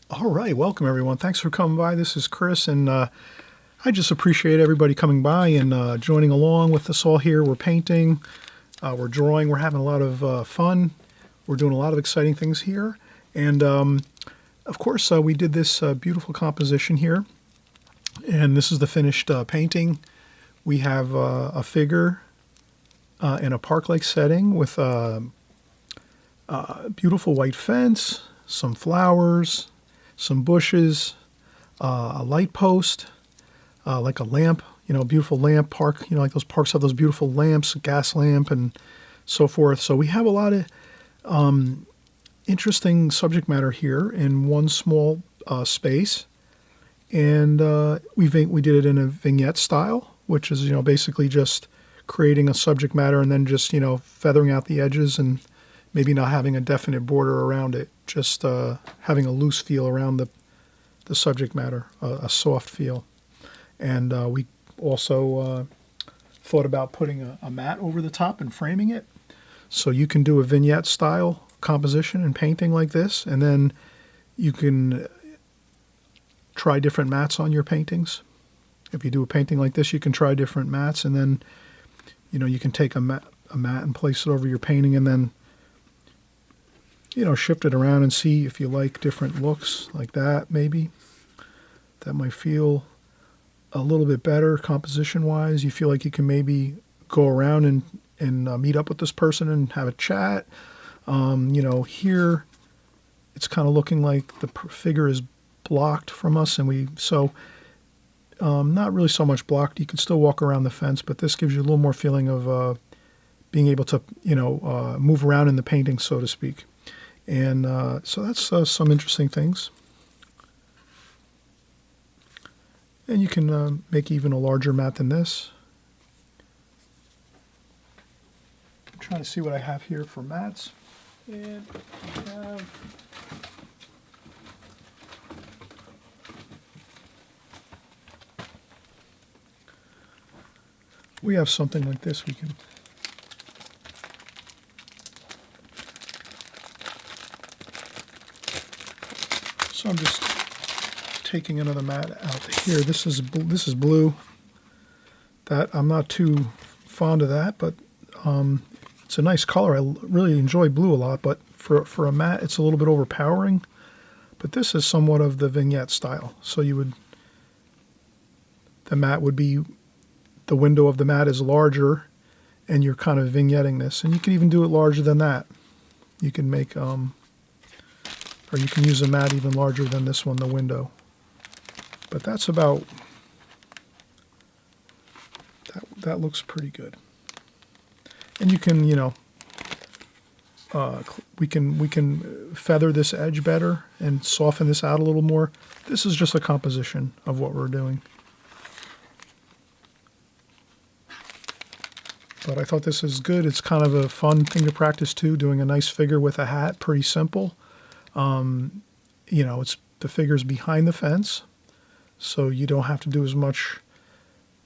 All right, welcome everyone. Thanks for coming by. This is Chris, and I just appreciate everybody coming by and joining along with us all here. We're painting, we're drawing, we're having a lot of fun. We're doing a lot of exciting things here. And of course, we did this beautiful composition here, and this is the finished painting. We have a figure in a park-like setting with a beautiful white fence, some flowers, some bushes, a light post, like a lamp, a beautiful lamp park, like those parks have those beautiful lamps, a gas lamp and so forth. So we have a lot of interesting subject matter here in one small space. And we did it in a vignette style, which is, basically just creating a subject matter and then just, feathering out the edges and maybe not having a definite border around it, just having a loose feel around the subject matter, a soft feel. And we also thought about putting a mat over the top and framing it. So you can do a vignette style composition and painting like this, and then you can try different mats on your paintings. If you do a painting like this, you can try different mats, and then you can take a mat and place it over your painting, and then shift it around and see if you like different looks like that. Maybe that might feel a little bit better composition wise. You feel like you can maybe go around and meet up with this person and have a chat. Here it's kind of looking like the figure is blocked from us, and not really so much blocked. You can still walk around the fence, but this gives you a little more feeling of being able to move around in the painting, so to speak. And so that's some interesting things. And you can make even a larger mat than this. I'm trying to see what I have here for mats. And we have something like this we can. So I'm just taking another mat out here. This is blue. That I'm not too fond of that, but it's a nice color. I really enjoy blue a lot, but for a mat, it's a little bit overpowering. But this is somewhat of the vignette style. So the mat would be, the window of the mat is larger, and you're kind of vignetting this. And you can even do it larger than that. You can make or you can use a mat even larger than this one, the window. But that's about, that looks pretty good. And you can, we can feather this edge better and soften this out a little more. This is just a composition of what we're doing. But I thought this is good. It's kind of a fun thing to practice too, doing a nice figure with a hat, pretty simple. It's the figure's behind the fence, so you don't have to do as much.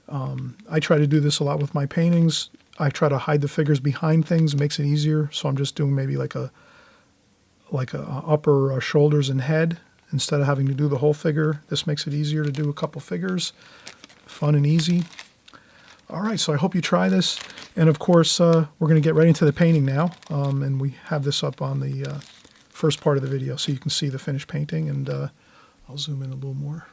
I try to do this a lot with my paintings. I try to hide the figures behind things. It makes it easier. So I'm just doing maybe like a upper shoulders and head instead of having to do the whole figure. This makes it easier to do a couple figures. Fun and easy. All right, so I hope you try this. And of course, we're going to get right into the painting now. And we have this up on the first part of the video so you can see the finished painting. And I'll zoom in a little more.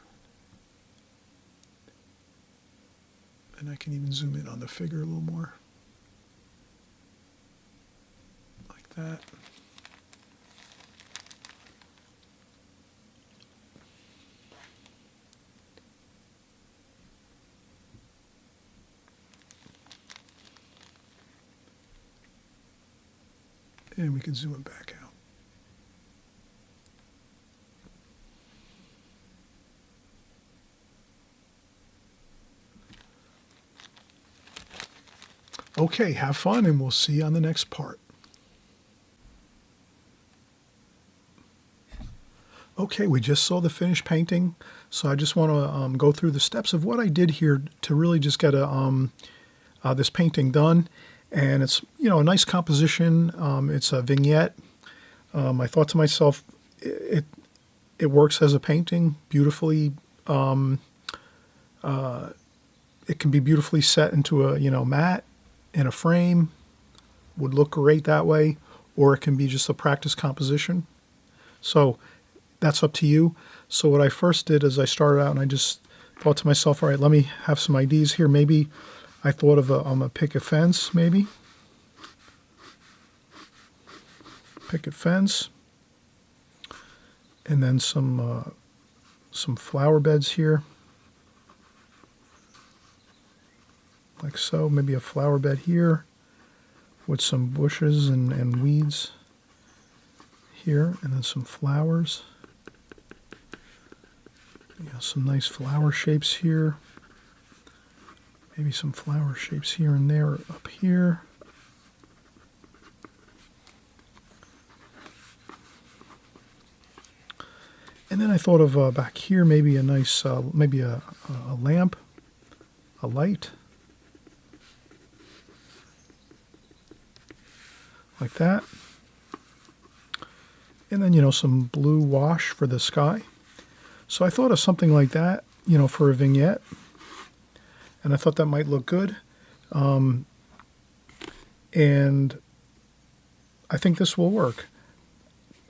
And I can even zoom in on the figure a little more. Like that. And we can zoom it back out. Okay, have fun, and we'll see you on the next part. Okay, we just saw the finished painting, so I just want to go through the steps of what I did here to really just get this painting done. And it's, a nice composition. It's a vignette. I thought to myself, it works as a painting beautifully. It can be beautifully set into a, mat in a frame. Would look great that way, or it can be just a practice composition. So that's up to you. So what I first did is I started out and I just thought to myself, all right, let me have some ideas here. Maybe I thought of a picket fence, maybe. Picket fence. And then some flower beds here. Like so, maybe a flower bed here with some bushes and weeds here, and then some flowers. Some nice flower shapes here. Maybe some flower shapes here and there up here. And then I thought of back here, maybe a nice, maybe a lamp, a light. Like that. And then, some blue wash for the sky. So I thought of something like that, for a vignette. And I thought that might look good. And I think this will work.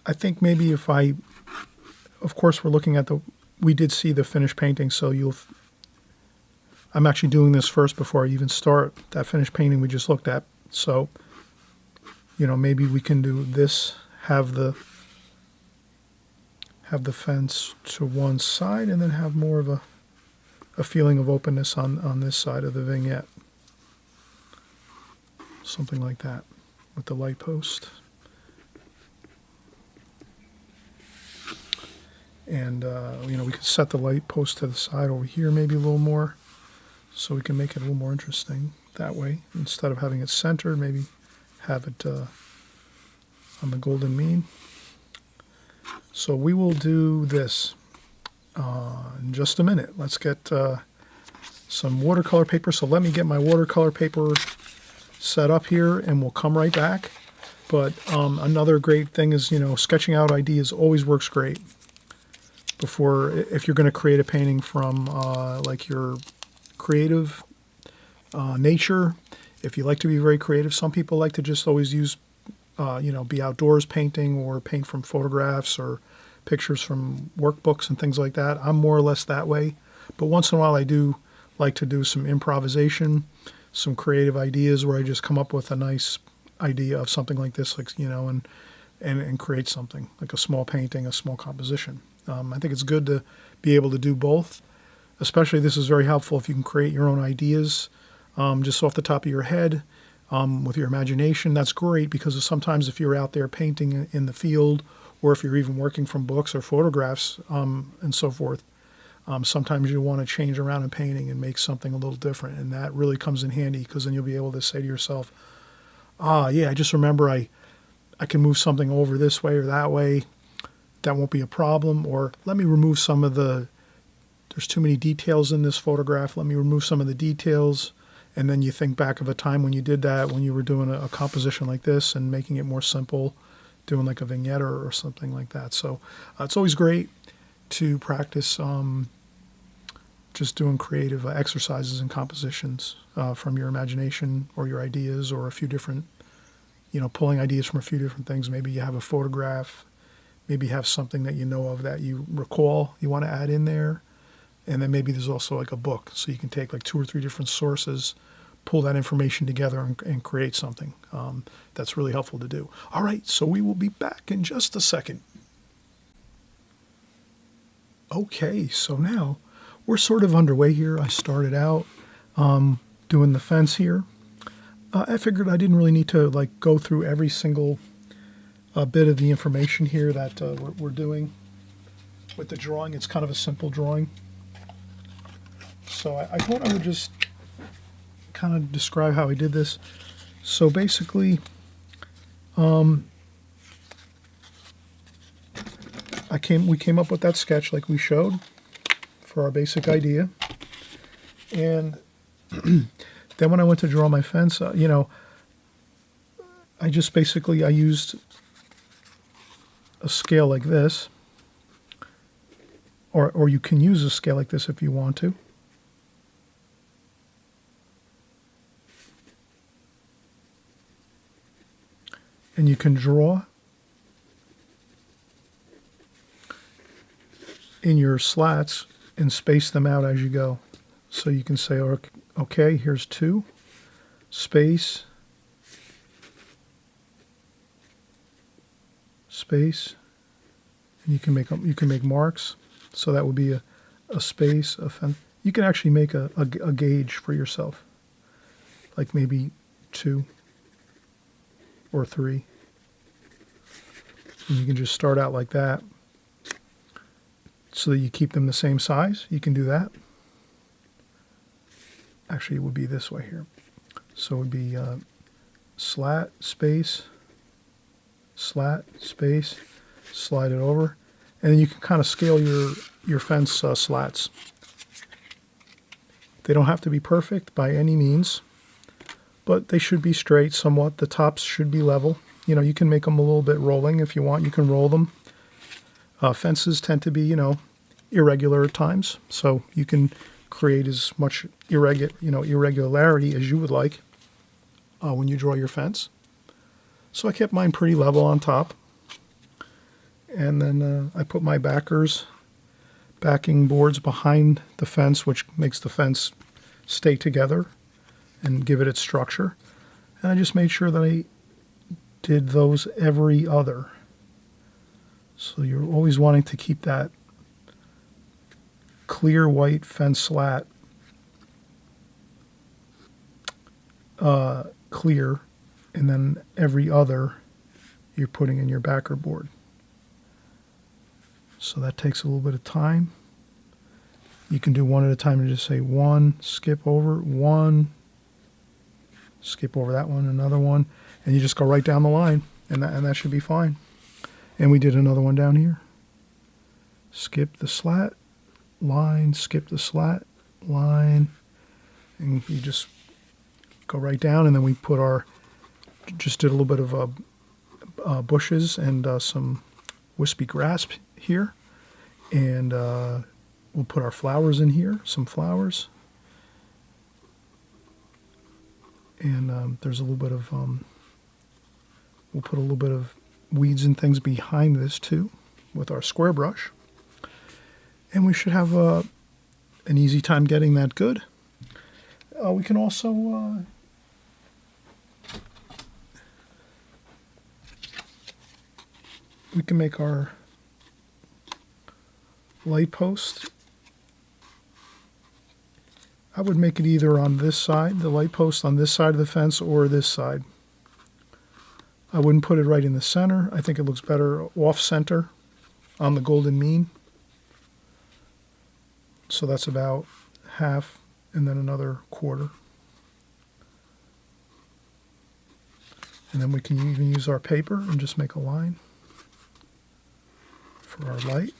I think maybe if of course we're looking at we did see the finished painting, so I'm actually doing this first before I even start that finished painting we just looked at. So, maybe we can do this, have the fence to one side, and then have more of a feeling of openness on this side of the vignette. Something like that with the light post. And, we could set the light post to the side over here maybe a little more, so we can make it a little more interesting that way. Instead of having it centered, maybe have it on the golden mean. So we will do this in just a minute. Let's get some watercolor paper. So let me get my watercolor paper set up here, and we'll come right back. But another great thing is, sketching out ideas always works great. If you're going to create a painting from like your creative nature, if you like to be very creative, some people like to just always use, be outdoors painting or paint from photographs or pictures from workbooks and things like that. I'm more or less that way. But once in a while I do like to do some improvisation, some creative ideas where I just come up with a nice idea of something like this, like, and create something, like a small painting, a small composition. I think it's good to be able to do both. Especially this is very helpful if you can create your own ideas just off the top of your head with your imagination. That's great because sometimes if you're out there painting in the field, or if you're even working from books or photographs and so forth, sometimes you want to change around in painting and make something a little different. And that really comes in handy because then you'll be able to say to yourself, yeah, I just remember I can move something over this way or that way. That won't be a problem. Or let me remove some of there's too many details in this photograph. Let me remove some of the details. And then you think back of a time when you did that, when you were doing a composition like this and making it more simple, doing like a vignette or something like that. So it's always great to practice just doing creative exercises and compositions from your imagination or your ideas or a few different, pulling ideas from a few different things. Maybe you have a photograph, maybe you have something that you know of that you recall you want to add in there. And then maybe there's also like a book. So you can take like 2 or 3 different sources, pull that information together and create something. That's really helpful to do. All right, so we will be back in just a second. Okay, so now we're sort of underway here. I started out doing the fence here. I figured I didn't really need to like go through every single a bit of the information here that we're doing with the drawing. It's kind of a simple drawing. So I thought I would just kind of describe how I did this. So basically, we came up with that sketch like we showed for our basic idea. And then when I went to draw my fence, I used a scale like this, or you can use a scale like this if you want to. And you can draw in your slats and space them out as you go. So you can say, okay, here's 2, space, space, and you can make marks. So that would be a space, a fence. You can actually make a gauge for yourself, like maybe 2 or 3. And you can just start out like that so that you keep them the same size. You can do that. Actually, it would be this way here. So it would be slat, space, slide it over. And then you can kind of scale your fence slats. They don't have to be perfect by any means, but they should be straight somewhat. The tops should be level. You can make them a little bit rolling if you want. You can roll them. Fences tend to be, irregular at times, so you can create as much irregularity as you would like when you draw your fence. So I kept mine pretty level on top, and then I put my backing boards behind the fence, which makes the fence stay together and give it its structure. And I just made sure that I did those every other. So you're always wanting to keep that clear white fence slat clear, and then every other you're putting in your backer board. So that takes a little bit of time. You can do one at a time and just say 1, skip over, 1, skip over that one, another one, and you just go right down the line, and that should be fine. And we did another one down here. Skip the slat, line, skip the slat, line, and you just go right down. And then we just did a little bit of bushes and some wispy grass here, and we'll put our flowers in here, some flowers, and there's a little bit of we'll put a little bit of weeds and things behind this too with our square brush, and we should have an easy time getting that good. We can also we can make our light post. I would make it either on this side, the light post on this side of the fence, or this side. I wouldn't put it right in the center. I think it looks better off center on the golden mean. So that's about half, and then another quarter. And then we can even use our paper and just make a line for our light.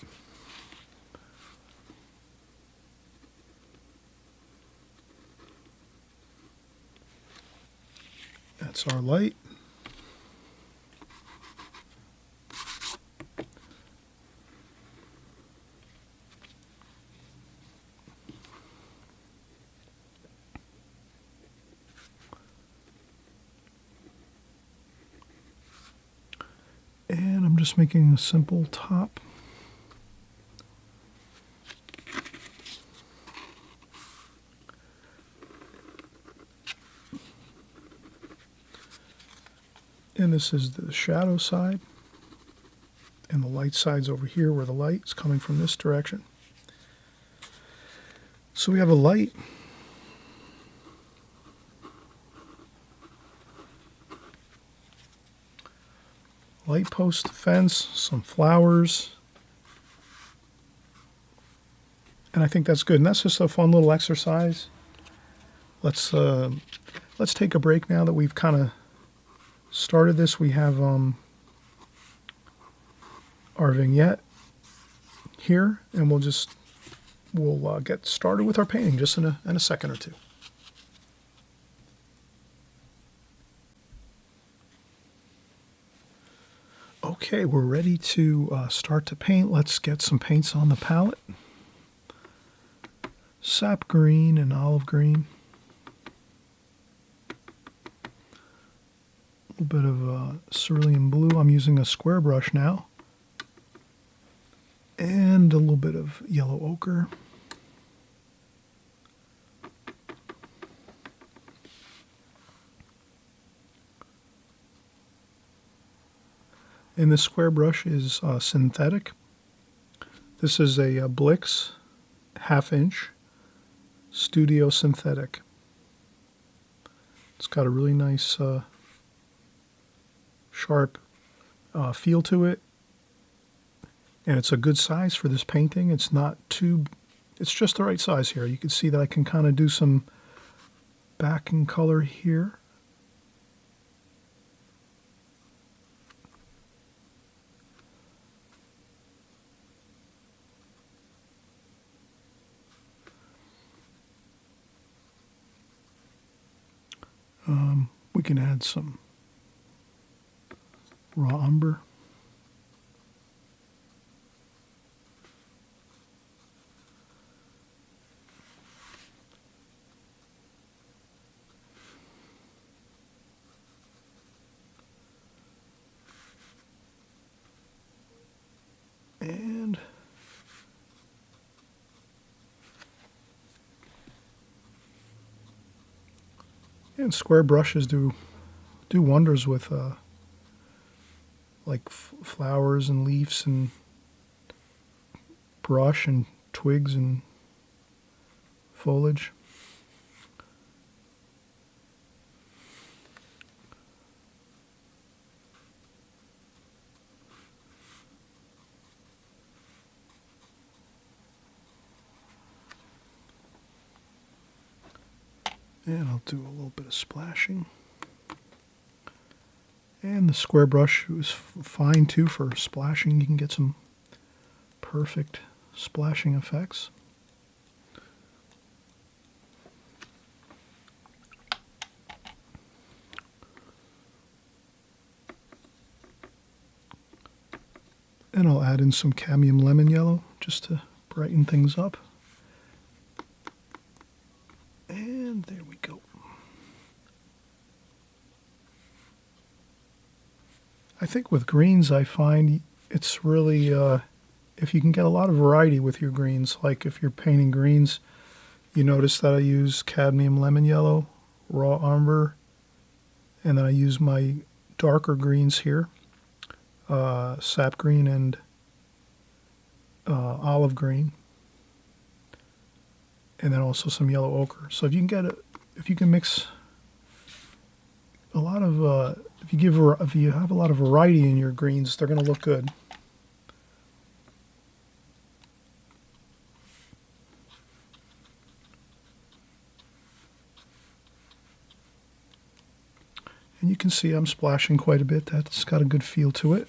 That's our light. And I'm just making a simple top. And this is the shadow side, and the light side's over here where the light's coming from this direction. So we have a light. light post fence, some flowers. And I think that's good. And that's just a fun little exercise. Let's take a break now that we've kind of started this. We have our vignette here, and we'll get started with our painting just in a second or two. Okay, we're ready to start to paint. Let's get some paints on the palette. Sap green and olive green. A little bit of cerulean blue. I'm using a square brush now. And a little bit of yellow ochre. And this square brush is synthetic. This is a Blix 1/2 inch Studio Synthetic. It's got a really nice sharp feel to it. And it's a good size for this painting. It's not too, it's just the right size here. You can see that I can kind of do some backing color here. We can add some raw umber. And square brushes do wonders with like flowers and leaves and brush and twigs and foliage. And I'll do a little bit of splashing. And the square brush is fine too for splashing. You can get some perfect splashing effects. And I'll add in some cadmium lemon yellow just to brighten things up. And there we go. I think with greens, I find it's really, if you can get a lot of variety with your greens, like if you're painting greens, you notice that I use cadmium lemon yellow, raw umber, and then I use my darker greens here, sap green and olive green, and then also some yellow ochre. So if you can if you can mix a lot of, if you have a lot of variety in your greens, they're going to look good. And you can see I'm splashing quite a bit. That's got a good feel to it.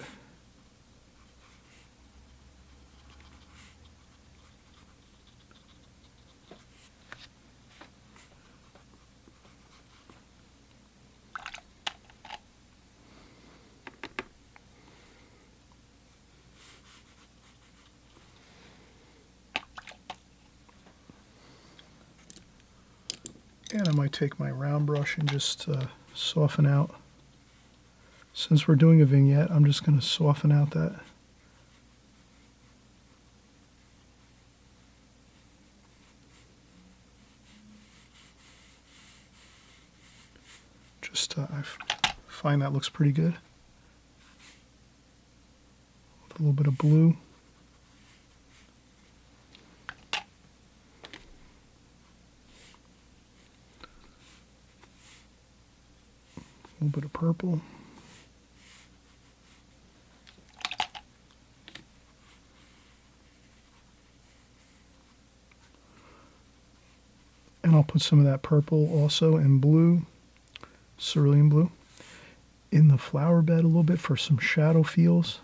And I might take my round brush and just soften out. Since we're doing a vignette, I'm just going to soften out that. Just, I find that looks pretty good. A little bit of blue. A little bit of purple. And I'll put some of that purple also in blue, cerulean blue, in the flower bed a little bit for some shadow feels.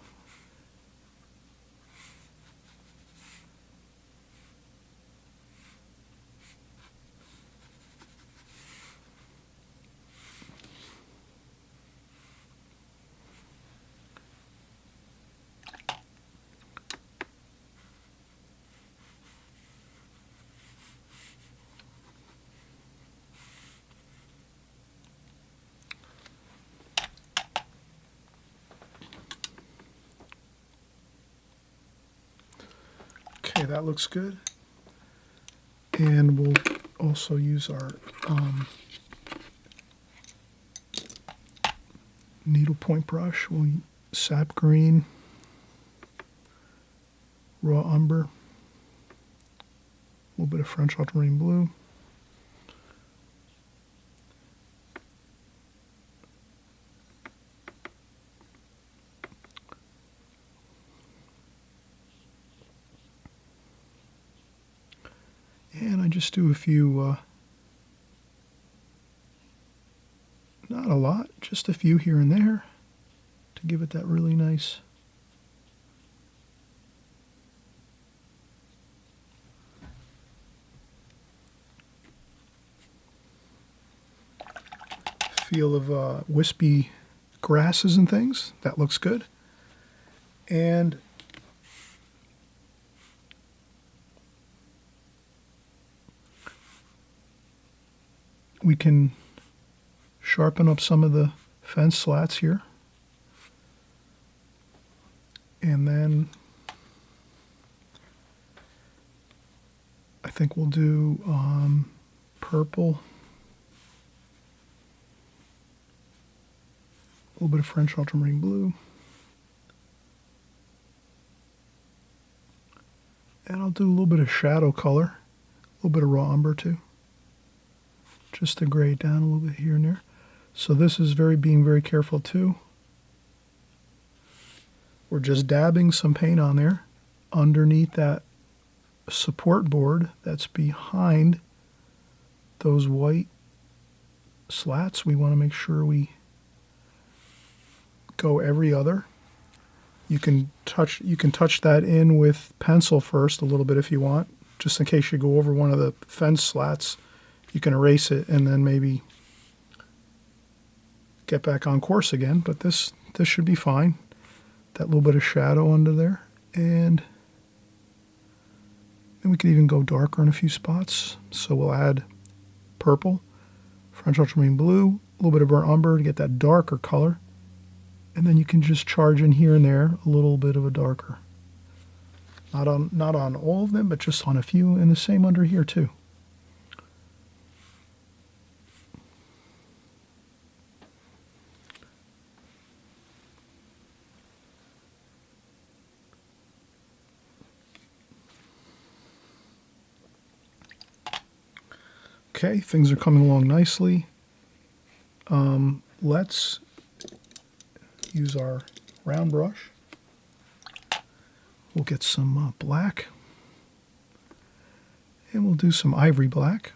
Okay, that looks good. And we'll also use our needlepoint brush. We'll use sap green, raw umber, a little bit of French ultramarine blue. And I just do a few, not a lot, just a few here and there to give it that really nice feel of wispy grasses and things. That looks good. And we can sharpen up some of the fence slats here. And then I think we'll do purple, a little bit of French ultramarine blue, and I'll do a little bit of shadow color, a little bit of raw umber too, just to gray it down a little bit here and there. So this is being very careful too. We're just dabbing some paint on there underneath that support board that's behind those white slats. We want to make sure we go every other. You can touch that in with pencil first a little bit if you want, just in case you go over one of the fence slats. You can erase it and then maybe get back on course again, but this should be fine. That little bit of shadow under there, and then we can even go darker in a few spots. So we'll add purple, French ultramarine blue, a little bit of burnt umber to get that darker color, and then you can just charge in here and there a little bit of a darker. Not on all of them, but just on a few, and the same under here too. Okay, things are coming along nicely. Let's use our round brush. We'll get some black, and we'll do some ivory black.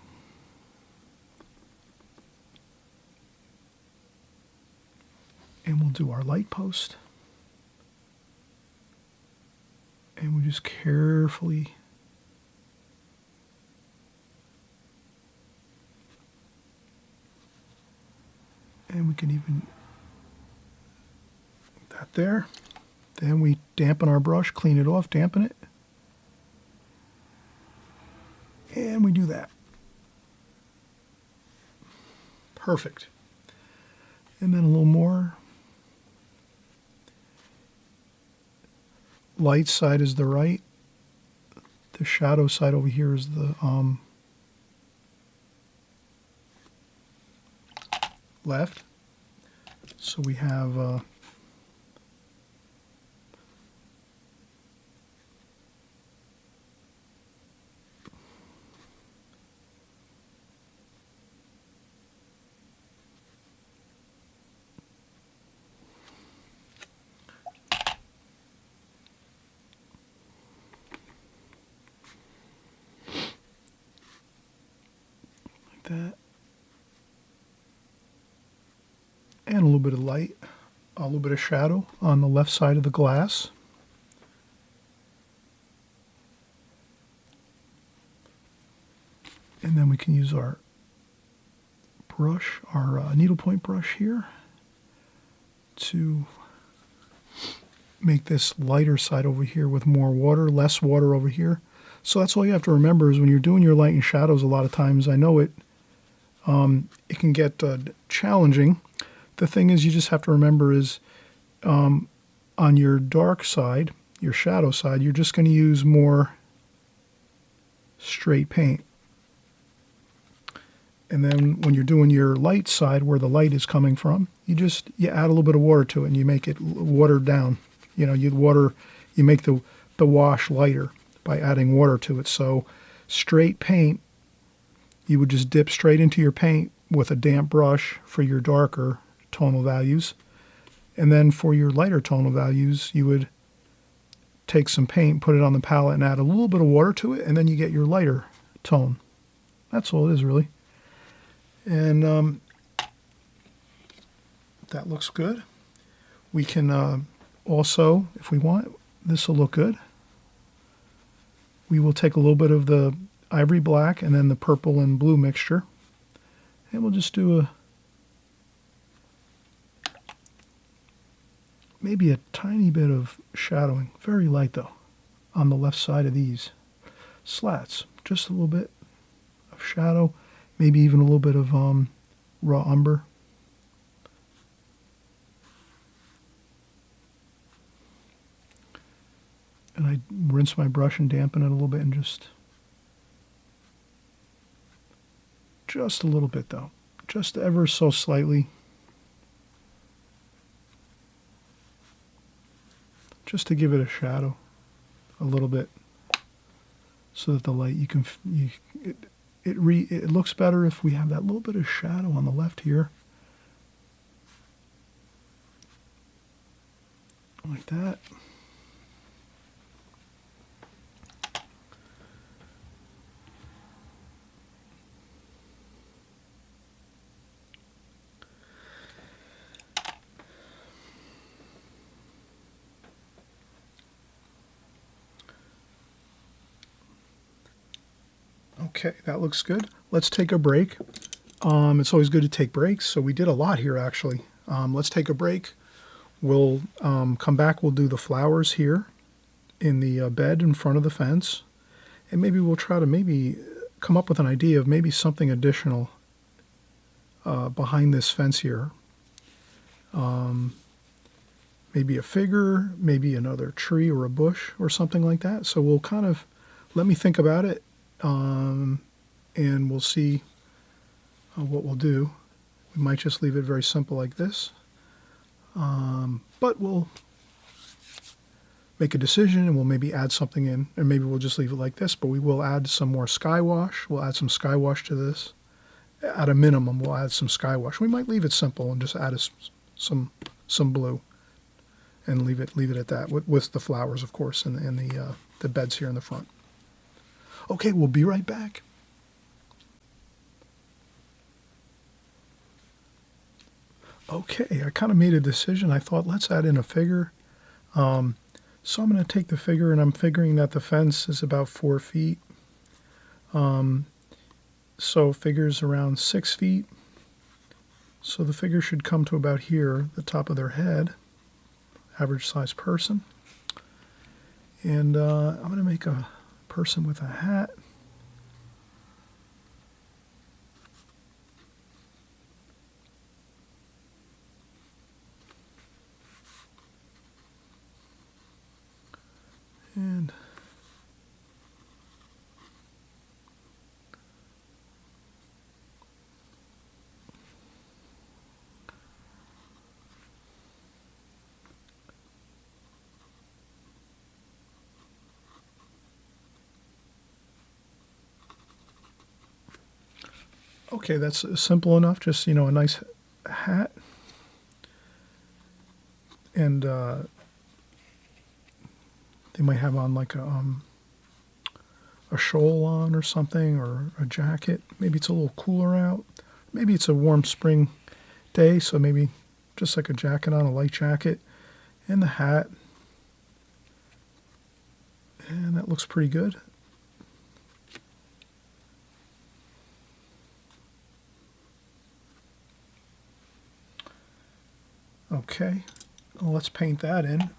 And we'll do our light post. And we just carefully and we can even put that there. Then we dampen our brush, clean it off, dampen it. And we do that. Perfect. And then a little more. Light side is the right. The shadow side over here is the left. So we have that. And a little bit of light, a little bit of shadow on the left side of the glass. And then we can use our brush, our needlepoint brush here, to make this lighter side over here with more water, less water over here. So that's all you have to remember is when you're doing your light and shadows, a lot of times, I know it can get challenging. The thing is, you just have to remember is on your dark side, your shadow side, you're just going to use more straight paint. And then when you're doing your light side, where the light is coming from, you add a little bit of water to it and you make it watered down. You know, you make the wash lighter by adding water to it. So straight paint, you would just dip straight into your paint with a damp brush for your darker tonal values. And then for your lighter tonal values, you would take some paint, put it on the palette, and add a little bit of water to it, and then you get your lighter tone. That's all it is, really. And that looks good. We can also, if we want, this will look good. We will take a little bit of the ivory black and then the purple and blue mixture, and we'll just do maybe a tiny bit of shadowing, very light though, on the left side of these slats. Just a little bit of shadow, maybe even a little bit of raw umber. And I rinse my brush and dampen it a little bit, and just a little bit though, just ever so slightly, just to give it a shadow a little bit, so that the light it looks better if we have that little bit of shadow on the left here, like that. Okay, that looks good. Let's take a break. It's always good to take breaks, so we did a lot here actually. Let's take a break. We'll come back, we'll do the flowers here in the bed in front of the fence, and maybe we'll try to come up with an idea of maybe something additional behind this fence here. Maybe a figure, maybe another tree or a bush or something like that. So we'll kind of, let me think about it. And we'll see what we'll do. We might just leave it very simple like this, but we'll make a decision and we'll maybe add something in, or maybe we'll just leave it like this, but we will add some more sky wash. We'll add some sky wash to this. At a minimum, we'll add some sky wash. We might leave it simple and just add some blue and leave it at that, with the flowers, of course, and the beds here in the front. Okay, we'll be right back. Okay, I kind of made a decision. I thought, let's add in a figure. So I'm going to take the figure, and I'm figuring that the fence is about 4 feet. So figure's around 6 feet. So the figure should come to about here, the top of their head, average size person. And I'm going to make a person with a hat. And okay, that's simple enough. Just, a nice hat. And they might have on like a a shawl on or something, or a jacket. Maybe it's a little cooler out. Maybe it's a warm spring day, so maybe just like a jacket on, a light jacket, and the hat. And that looks pretty good. Okay, well, let's paint that in.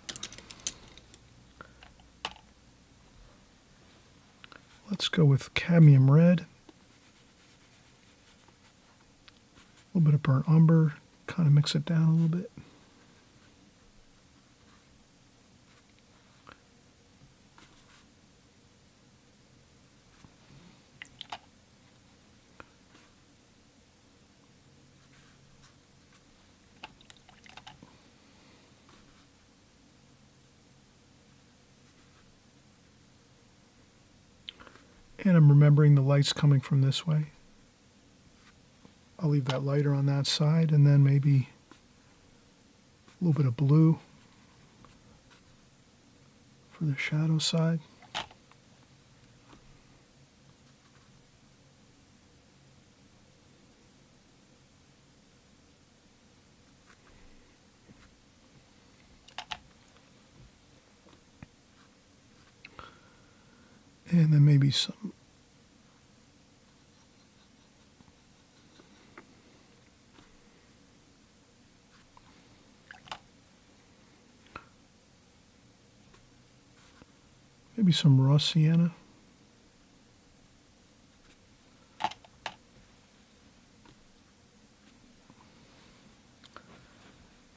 Let's go with cadmium red. A little bit of burnt umber, kind of mix it down a little bit. And I'm remembering the light's coming from this way. I'll leave that lighter on that side, and then maybe a little bit of blue for the shadow side. And then maybe some raw sienna.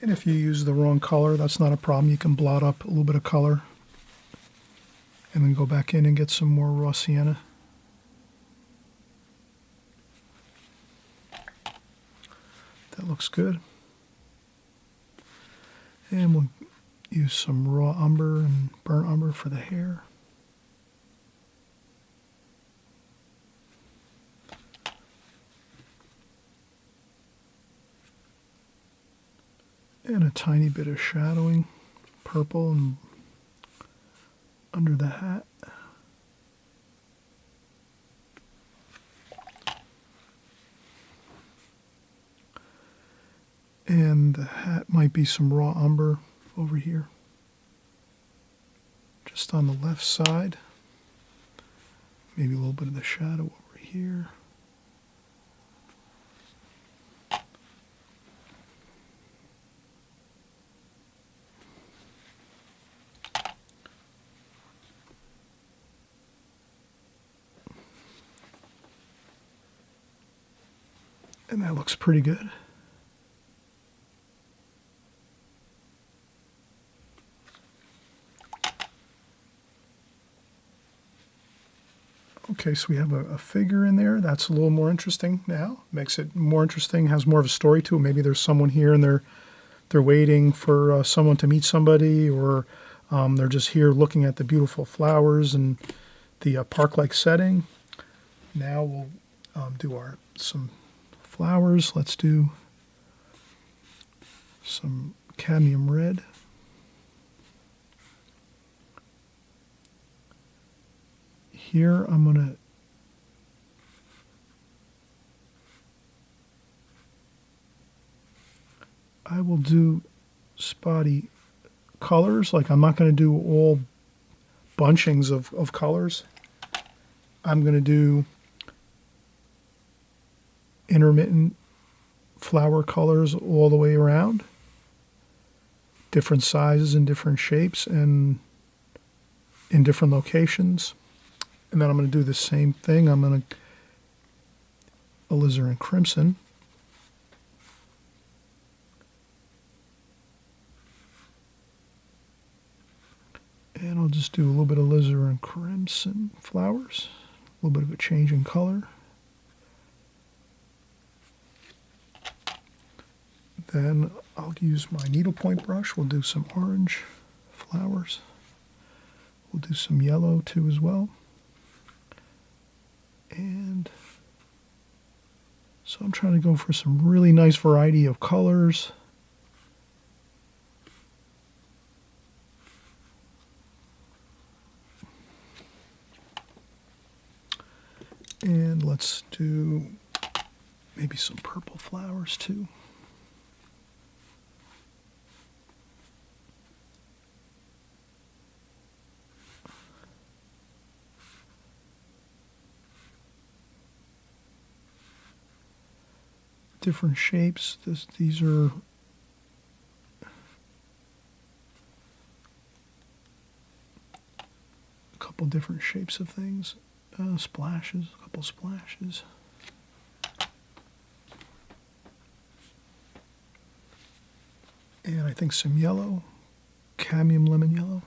And if you use the wrong color, that's not a problem. You can blot up a little bit of color and then go back in and get some more raw sienna. That looks good. And we'll use some raw umber and burnt umber for the hair. And a tiny bit of shadowing, purple and under the hat. And the hat might be some raw umber over here, just on the left side. Maybe a little bit of the shadow over here. And that looks pretty good. Okay, so we have a figure in there. That's a little more interesting now. Makes it more interesting, has more of a story to it. Maybe there's someone here and they're waiting for someone to meet somebody, or they're just here looking at the beautiful flowers and the park-like setting. Now we'll do some flowers. Let's do some cadmium red. Here I will do spotty colors. Like, I'm not going to do all bunchings of colors. I'm going to do intermittent flower colors all the way around, different sizes and different shapes and in different locations. And then I'm going to do the same thing. I'm going to alizarin crimson. And I'll just do a little bit of alizarin crimson flowers, a little bit of a change in color. Then I'll use my needlepoint brush. We'll do some orange flowers. We'll do some yellow too as well. And so I'm trying to go for some really nice variety of colors. And let's do maybe some purple flowers too. Different shapes. These are a couple different shapes of things. Splashes, a couple splashes. And I think some yellow, cadmium lemon yellow.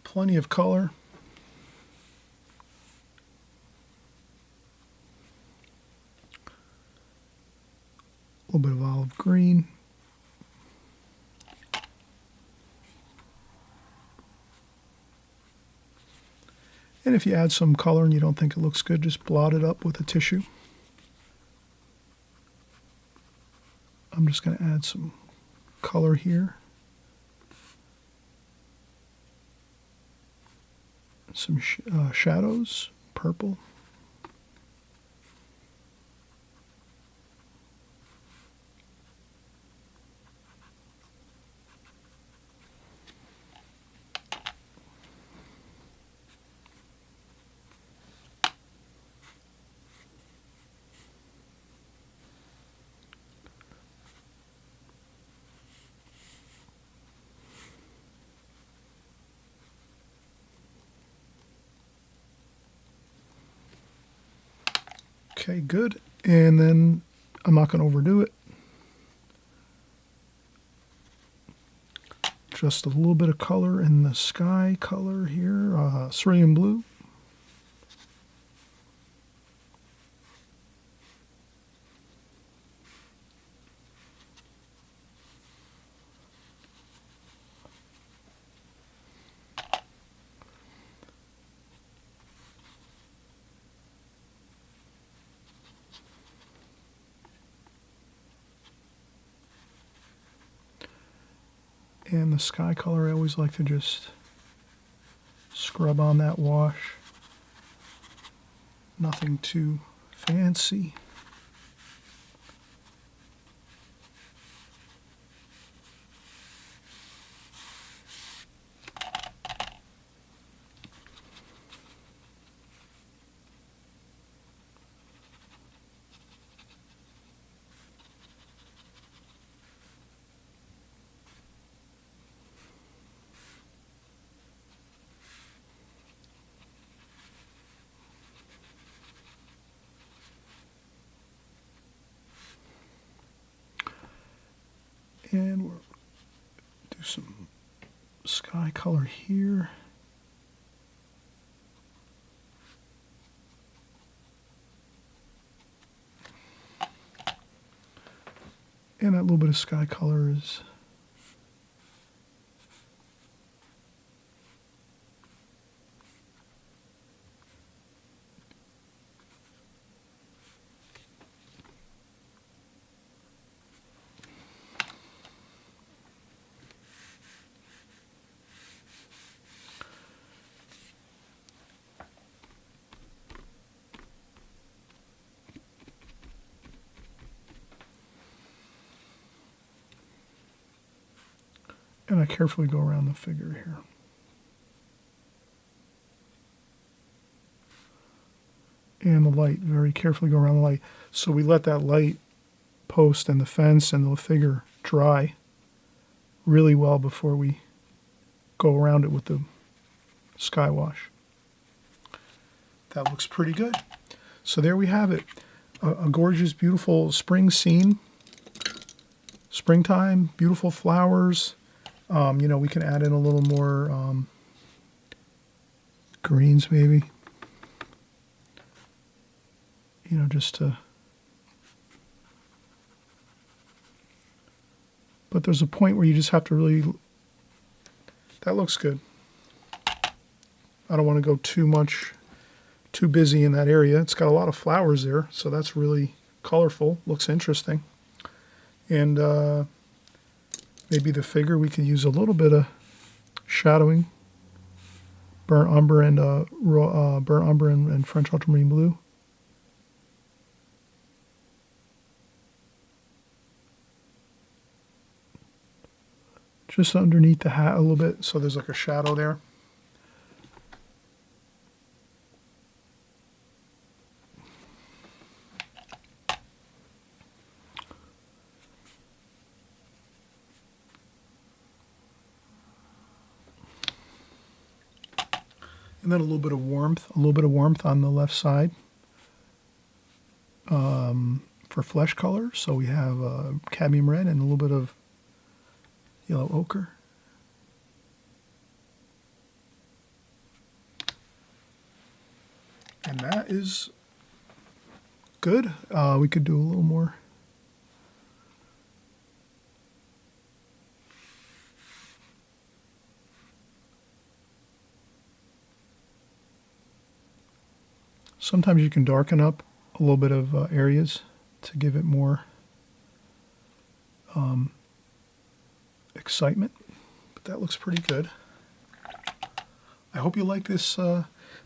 Plenty of color. A little bit of olive green. And if you add some color and you don't think it looks good, just blot it up with a tissue. I'm just going to add some color here. Some shadows, purple. Okay, good. And then I'm not going to overdo it. Just a little bit of color in the sky color here, cerulean blue. And the sky color, I always like to just scrub on that wash. Nothing too fancy. And we'll do some sky color here. And that little bit of sky color is and I carefully go around the figure here. And the light, very carefully go around the light. So we let that light post and the fence and the figure dry really well before we go around it with the sky wash. That looks pretty good. So there we have it. A gorgeous, beautiful spring scene. Springtime, beautiful flowers. You know, we can add in a little more greens maybe. You know, just to... But there's a point where you just have to really... That looks good. I don't want to go too busy in that area. It's got a lot of flowers there, so that's really colorful. Looks interesting. And maybe the figure, we could use a little bit of shadowing, burnt umber and and French ultramarine blue. Just underneath the hat a little bit, so there's like a shadow there. And then a little bit of warmth on the left side for flesh color. So we have cadmium red and a little bit of yellow ochre. And that is good. We could do a little more. Sometimes you can darken up a little bit of areas to give it more excitement, but that looks pretty good. I hope you like this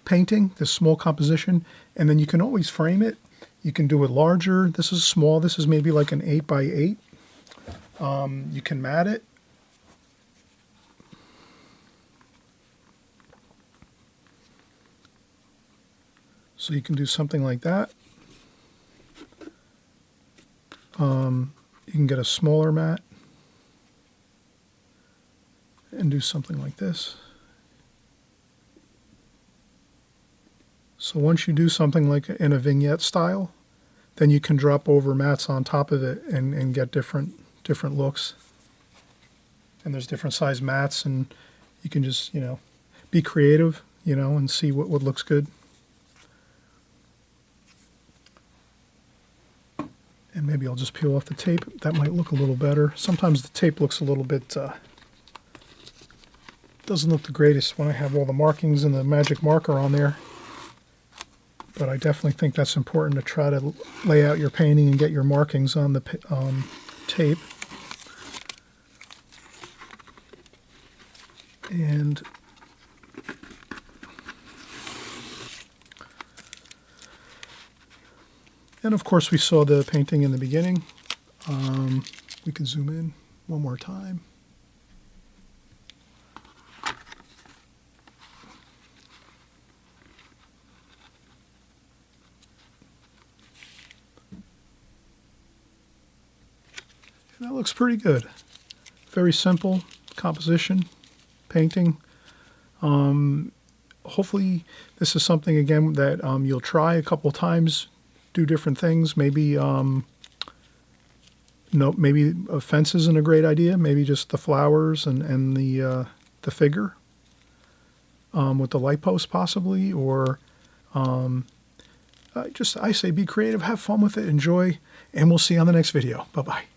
painting, this small composition, and then you can always frame it. You can do it larger. This is small. This is maybe like an 8x8. You can mat it. So you can do something like that. You can get a smaller mat and do something like this. So once you do something like in a vignette style, then you can drop over mats on top of it and get different looks. And there's different size mats, and you can just, be creative, and see what looks good. And maybe I'll just peel off the tape. That might look a little better. Sometimes the tape looks a little bit, doesn't look the greatest when I have all the markings and the magic marker on there. But I definitely think that's important to try to lay out your painting and get your markings on the tape. And of course, we saw the painting in the beginning. We can zoom in one more time. And that looks pretty good. Very simple composition, painting. Hopefully, this is something, again, that you'll try a couple times. Do different things. Maybe maybe a fence isn't a great idea. Maybe just the flowers and the figure with the light post possibly. Or I say be creative, have fun with it, enjoy, and we'll see you on the next video. Bye bye.